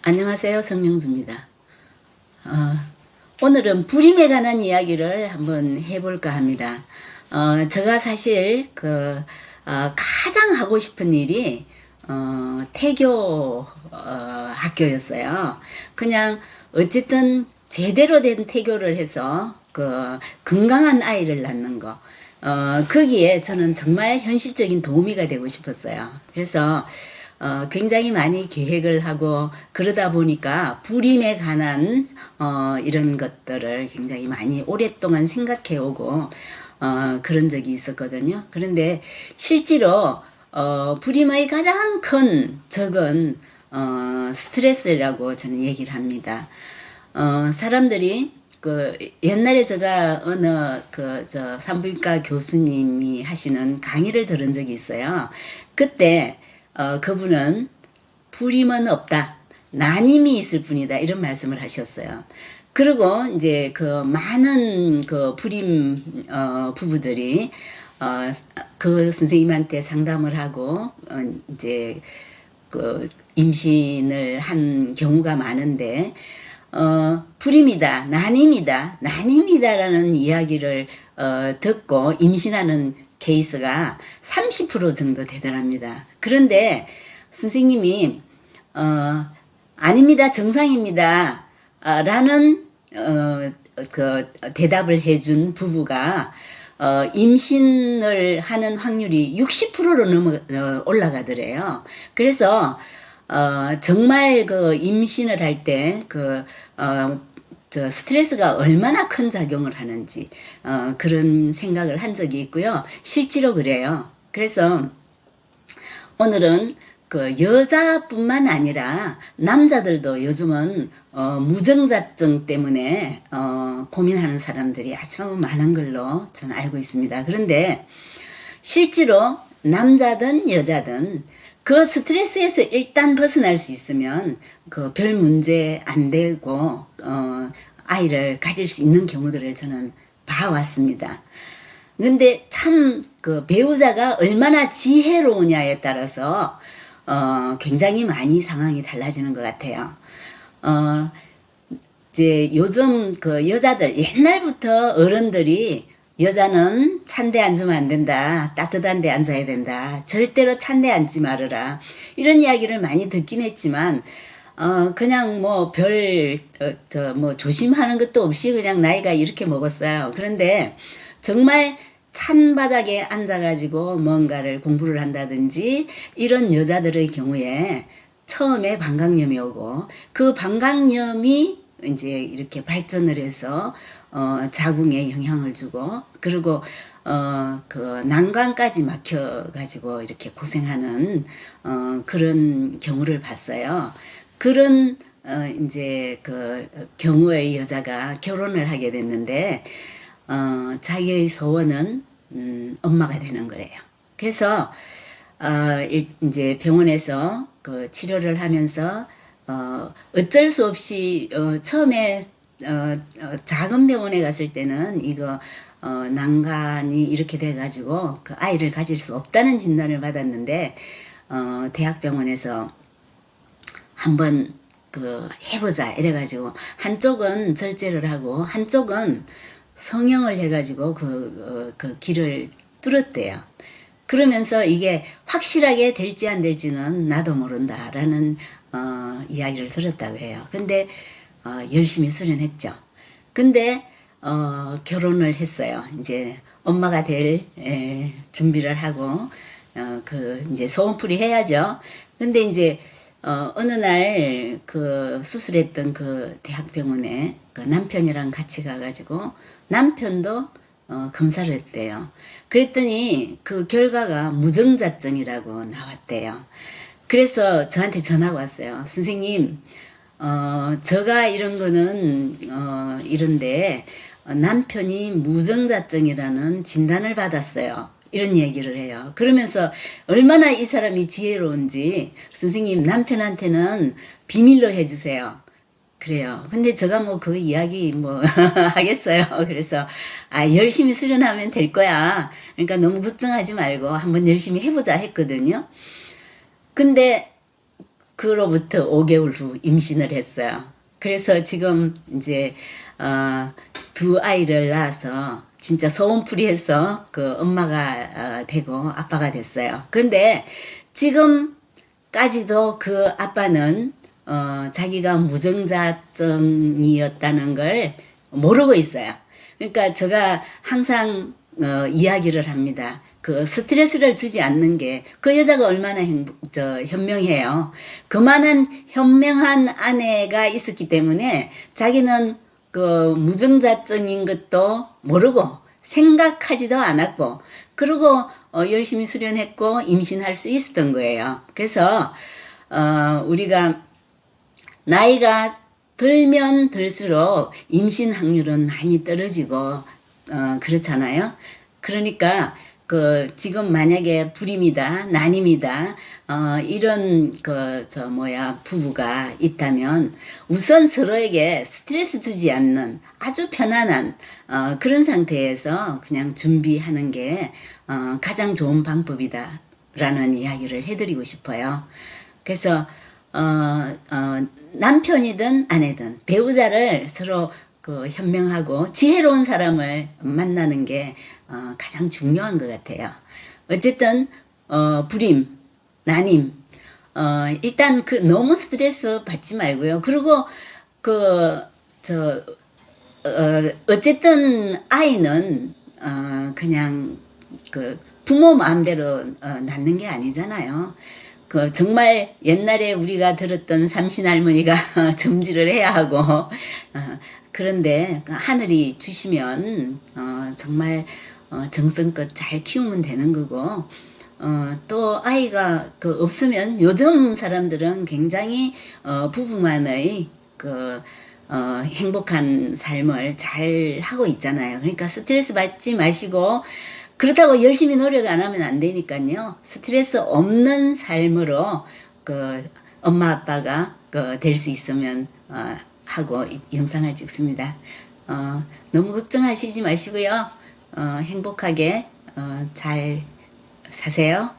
안녕하세요. 성명주입니다. 어, 오늘은 불임에 관한 이야기를 한번 해볼까 합니다. 제가 사실 가장 하고 싶은 일이 태교 학교였어요. 그냥 어쨌든 제대로 된 태교를 해서 건강한 아이를 낳는 거. 거기에 저는 정말 현실적인 도우미가 되고 싶었어요. 그래서 굉장히 많이 계획을 하고 그러다 보니까 불임에 관한 이런 것들을 굉장히 많이 오랫동안 생각해 오고 그런 적이 있었거든요. 그런데 실제로 불임의 가장 큰 적은 스트레스라고 저는 얘기를 합니다. 사람들이 옛날에 제가 어느 산부인과 교수님이 하시는 강의를 들은 적이 있어요. 그때 그분은 불임은 없다. 난임이 있을 뿐이다. 이런 말씀을 하셨어요. 그리고 이제 많은 불임 부부들이 그 선생님한테 상담을 하고 이제 임신을 한 경우가 많은데 불임이다, 난임이다라는 이야기를 듣고 임신하는 케이스가 30% 정도 되더랍니다. 그런데 선생님이 아닙니다, 정상입니다 라는 대답을 해준 부부가 임신을 하는 확률이 60%로 올라가더래요. 그래서 정말 임신을 할 때 스트레스가 얼마나 큰 작용을 하는지 그런 생각을 한 적이 있고요. 실제로 그래요. 그래서 오늘은 여자뿐만 아니라 남자들도 요즘은 무정자증 때문에 고민하는 사람들이 아주 많은 걸로 저는 알고 있습니다. 그런데 실제로 남자든 여자든 그 스트레스에서 일단 벗어날 수 있으면 별 문제 안 되고 아이를 가질 수 있는 경우들을 저는 봐왔습니다. 근데 참 배우자가 얼마나 지혜로우냐에 따라서 굉장히 많이 상황이 달라지는 것 같아요. 이제 요즘 여자들 옛날부터 어른들이 여자는 찬 데 앉으면 안 된다. 따뜻한 데 앉아야 된다. 절대로 찬 데 앉지 말아라. 이런 이야기를 많이 듣긴 했지만 그냥 조심하는 것도 없이 그냥 나이가 이렇게 먹었어요. 그런데 정말 찬 바닥에 앉아가지고 뭔가를 공부를 한다든지 이런 여자들의 경우에 처음에 방광염이 오고 그 방광염이 이제 이렇게 발전을 해서 자궁에 영향을 주고 그리고 난관까지 막혀가지고 이렇게 고생하는 그런 경우를 봤어요. 그런 이제 경우의 여자가 결혼을 하게 됐는데 자기의 소원은 엄마가 되는 거래요. 그래서 이제 병원에서 치료를 하면서 어쩔 수 없이 처음에 작은 병원에 갔을 때는 이거 난간이 이렇게 돼가지고 아이를 가질 수 없다는 진단을 받았는데 대학병원에서 한번 해보자 이래가지고 한쪽은 절제를 하고 한쪽은 성형을 해가지고 그 길을 뚫었대요. 그러면서 이게 확실하게 될지 안 될지는 나도 모른다라는 이야기를 들었다고 해요. 근데 열심히 수련했죠. 근데 결혼을 했어요. 이제 엄마가 될 준비를 하고 이제 소원풀이 해야죠. 근데 이제 어느 날 수술했던 대학병원에 남편이랑 같이 가가지고 남편도 검사를 했대요. 그랬더니 그 결과가 무정자증이라고 나왔대요. 그래서 저한테 전화가 왔어요. 선생님, 제가 이런 거는 이런데 남편이 무정자증이라는 진단을 받았어요. 이런 얘기를 해요. 그러면서 얼마나 이 사람이 지혜로운지 선생님 남편한테는 비밀로 해주세요. 그래요. 근데 제가 그 이야기 하겠어요. 그래서 열심히 수련하면 될 거야. 그러니까 너무 걱정하지 말고 한번 열심히 해보자 했거든요. 근데 그로부터 5개월 후 임신을 했어요. 그래서 지금 이제 두 아이를 낳아서 진짜 소원풀이해서 그 엄마가 되고 아빠가 됐어요. 근데 지금까지도 그 아빠는 자기가 무증자증이었다는 걸 모르고 있어요. 그러니까 제가 항상 이야기를 합니다. 그 스트레스를 주지 않는 게 그 여자가 얼마나 현명해요. 그만한 현명한 아내가 있었기 때문에 자기는 그 무증자증인 것도 모르고 생각하지도 않았고 그리고 열심히 수련했고 임신할 수 있었던 거예요. 그래서 우리가 나이가 들면 들수록 임신 확률은 많이 떨어지고 그렇잖아요. 그러니까 그 지금 만약에 불임이다 난임이다 이런 부부가 있다면 우선 서로에게 스트레스 주지 않는 아주 편안한 그런 상태에서 그냥 준비하는 게 가장 좋은 방법이다라는 이야기를 해드리고 싶어요. 그래서 남편이든 아내든 배우자를 서로 그 현명하고 지혜로운 사람을 만나는 게 가장 중요한 것 같아요. 어쨌든 불임, 난임, 일단 그 너무 스트레스 받지 말고요. 그리고 어쨌든 아이는 그냥 그 부모 마음대로 낳는 게 아니잖아요. 그 정말 옛날에 우리가 들었던 삼신할머니가 점지를 해야 하고 그런데 하늘이 주시면 정말 정성껏 잘 키우면 되는 거고 또 아이가 그 없으면 요즘 사람들은 굉장히 부부만의 행복한 삶을 잘 하고 있잖아요. 그러니까 스트레스 받지 마시고 그렇다고 열심히 노력 안 하면 안 되니까요. 스트레스 없는 삶으로 그 엄마 아빠가 될 수 있으면 하고 영상을 찍습니다. 너무 걱정하시지 마시고요. 행복하게 잘 사세요.